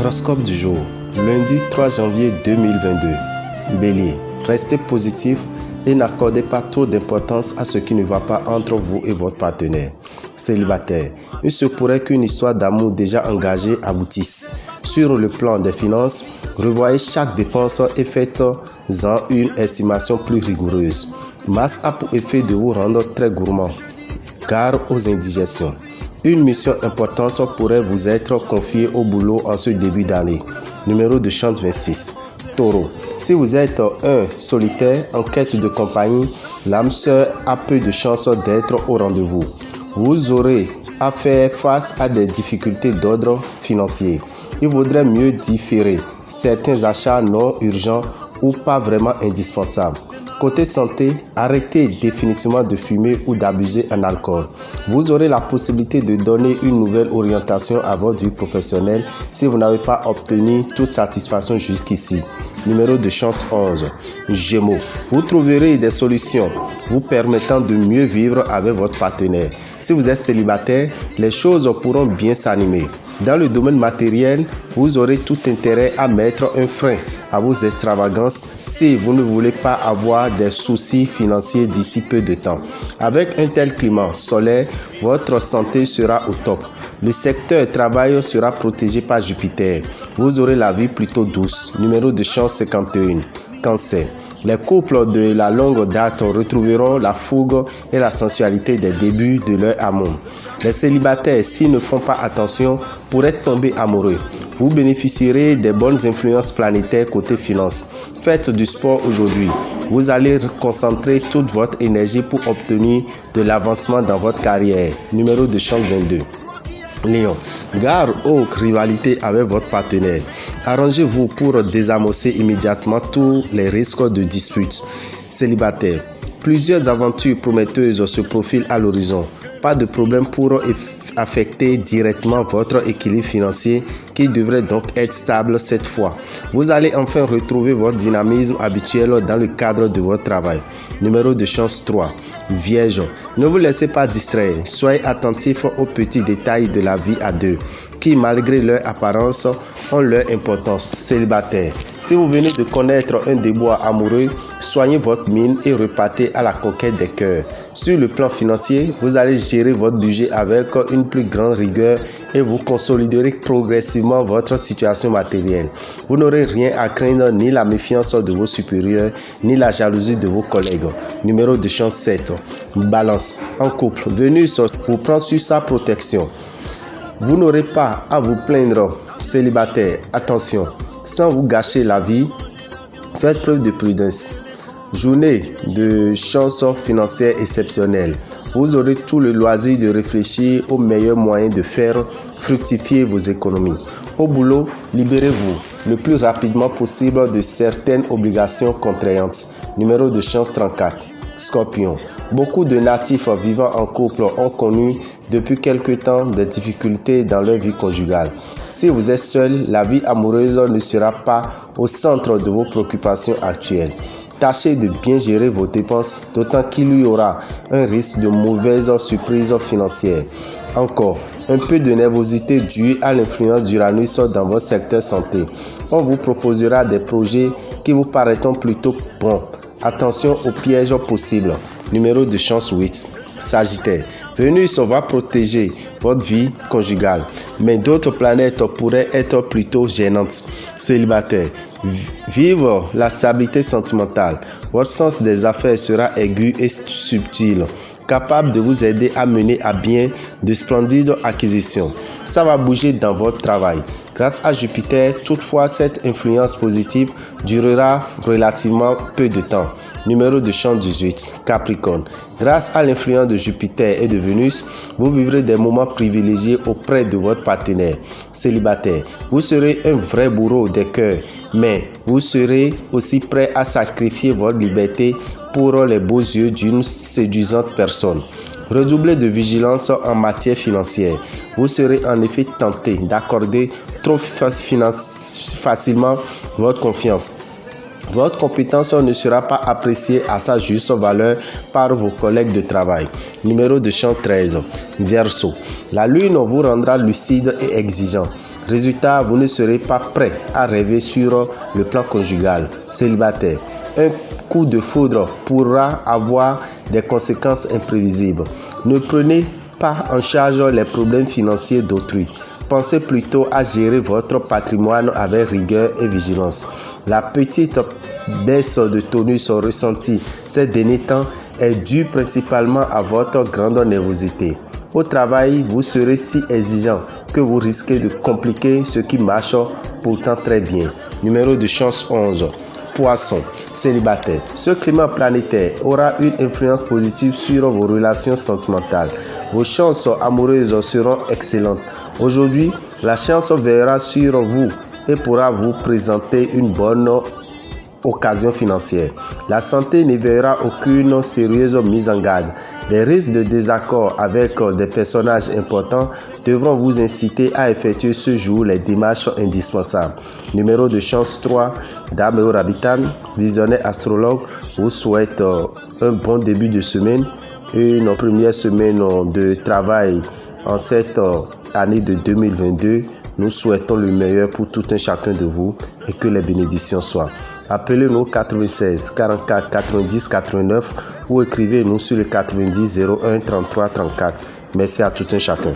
Horoscope du jour, lundi 3 janvier 2022. Bélier, restez positif et n'accordez pas trop d'importance à ce qui ne va pas entre vous et votre partenaire. Célibataire, il se pourrait qu'une histoire d'amour déjà engagée aboutisse. Sur le plan des finances, revoyez chaque dépense et faites-en une estimation plus rigoureuse. Mars a pour effet de vous rendre très gourmand. Gare aux indigestions. Une mission importante pourrait vous être confiée au boulot en ce début d'année. Numéro de chance 26. Taureau. Si vous êtes un solitaire en quête de compagnie, l'âme sœur a peu de chances d'être au rendez-vous. Vous aurez à faire face à des difficultés d'ordre financier. Il vaudrait mieux différer certains achats non urgents ou pas vraiment indispensables. Côté santé, arrêtez définitivement de fumer ou d'abuser en alcool. Vous aurez la possibilité de donner une nouvelle orientation à votre vie professionnelle si vous n'avez pas obtenu toute satisfaction jusqu'ici. Numéro de chance 11. Gémeaux. Vous trouverez des solutions vous permettant de mieux vivre avec votre partenaire. Si vous êtes célibataire, les choses pourront bien s'animer. Dans le domaine matériel, vous aurez tout intérêt à mettre un frein à vos extravagances si vous ne voulez pas avoir des soucis financiers d'ici peu de temps. Avec un tel climat solaire, votre santé sera au top. Le secteur travail sera protégé par Jupiter. Vous aurez la vie plutôt douce. Numéro de chance 51. Cancer. Les couples de la longue date retrouveront la fougue et la sensualité des débuts de leur amour. Les célibataires, s'ils ne font pas attention, pourraient tomber amoureux. Vous bénéficierez des bonnes influences planétaires côté finances. Faites du sport aujourd'hui. Vous allez concentrer toute votre énergie pour obtenir de l'avancement dans votre carrière. Numéro de chance 22. Lion, gare aux rivalités avec votre partenaire. Arrangez-vous pour désamorcer immédiatement tous les risques de dispute. Célibataire, plusieurs aventures prometteuses se profilent à l'horizon. Pas de problème pour affecter directement votre équilibre financier qui devrait donc être stable cette fois. Vous allez enfin retrouver votre dynamisme habituel dans le cadre de votre travail. Numéro de chance 3. Vierge, ne vous laissez pas distraire. Soyez attentif aux petits détails de la vie à deux qui, malgré leur apparence, ont leur importance. Célibataire, si vous venez de connaître un déboire amoureux, soignez votre mine et repartez à la conquête des cœurs. Sur le plan financier, vous allez gérer votre budget avec une plus grande rigueur et vous consoliderez progressivement votre situation matérielle. Vous n'aurez rien à craindre, ni la méfiance de vos supérieurs, ni la jalousie de vos collègues. Numéro de chance 7. Balance. En couple, Vénus vous prend sur sa protection. Vous n'aurez pas à vous plaindre. Célibataire, attention, sans vous gâcher la vie, faites preuve de prudence. Journée de chance financière exceptionnelle. Vous aurez tout le loisir de réfléchir aux meilleurs moyens de faire fructifier vos économies. Au boulot, libérez-vous le plus rapidement possible de certaines obligations contraignantes. Numéro de chance 34. Scorpion. Beaucoup de natifs vivant en couple ont connu depuis quelque temps des difficultés dans leur vie conjugale. Si vous êtes seul, la vie amoureuse ne sera pas au centre de vos préoccupations actuelles. Tâchez de bien gérer vos dépenses, d'autant qu'il y aura un risque de mauvaise surprise financière. Encore, un peu de nervosité due à l'influence d'Uranus dans votre secteur santé. On vous proposera des projets qui vous paraîtront plutôt bons. Attention aux pièges possibles. Numéro de chance 8. Sagittaire. Vénus va protéger votre vie conjugale, mais d'autres planètes pourraient être plutôt gênantes. Célibataire. Vivre la stabilité sentimentale. Votre sens des affaires sera aigu et subtil, capable de vous aider à mener à bien de splendides acquisitions. Ça va bouger dans votre travail. Grâce à Jupiter, toutefois, cette influence positive durera relativement peu de temps. Numéro de chance 18. Capricorne. Grâce à l'influence de Jupiter et de Vénus, vous vivrez des moments privilégiés auprès de votre partenaire. Célibataire. Vous serez un vrai bourreau des cœurs, mais vous serez aussi prêt à sacrifier votre liberté pour les beaux yeux d'une séduisante personne. Redoublez de vigilance en matière financière. Vous serez en effet tenté d'accorder trop facilement votre confiance. Votre compétence ne sera pas appréciée à sa juste valeur par vos collègues de travail. Numéro de chance 13. Verseau. La lune vous rendra lucide et exigeant. Résultat, vous ne serez pas prêt à rêver sur le plan conjugal. Célibataire, un coup de foudre pourra avoir des conséquences imprévisibles. Ne prenez pas en charge les problèmes financiers d'autrui. Pensez plutôt à gérer votre patrimoine avec rigueur et vigilance. La petite baisse de tonus ressentie ces derniers temps est due principalement à votre grande nervosité. Au travail, vous serez si exigeant que vous risquez de compliquer ce qui marche pourtant très bien. Numéro de chance 11. Poisson, célibataire. Ce climat planétaire aura une influence positive sur vos relations sentimentales. Vos chances amoureuses seront excellentes. Aujourd'hui, la chance verra sur vous et pourra vous présenter une bonne occasion financière. La santé ne verra aucune sérieuse mise en garde. Des risques de désaccord avec des personnages importants devront vous inciter à effectuer ce jour les démarches indispensables. Numéro de chance 3, Dame Rabitan, visionnaire astrologue, vous souhaite un bon début de semaine, une première semaine de travail en cette année de 2022. Nous souhaitons le meilleur pour tout un chacun de vous et que les bénédictions soient. Appelez-nous 96 44 90 89 ou écrivez-nous sur le 90 01 33 34. Merci à tout un chacun.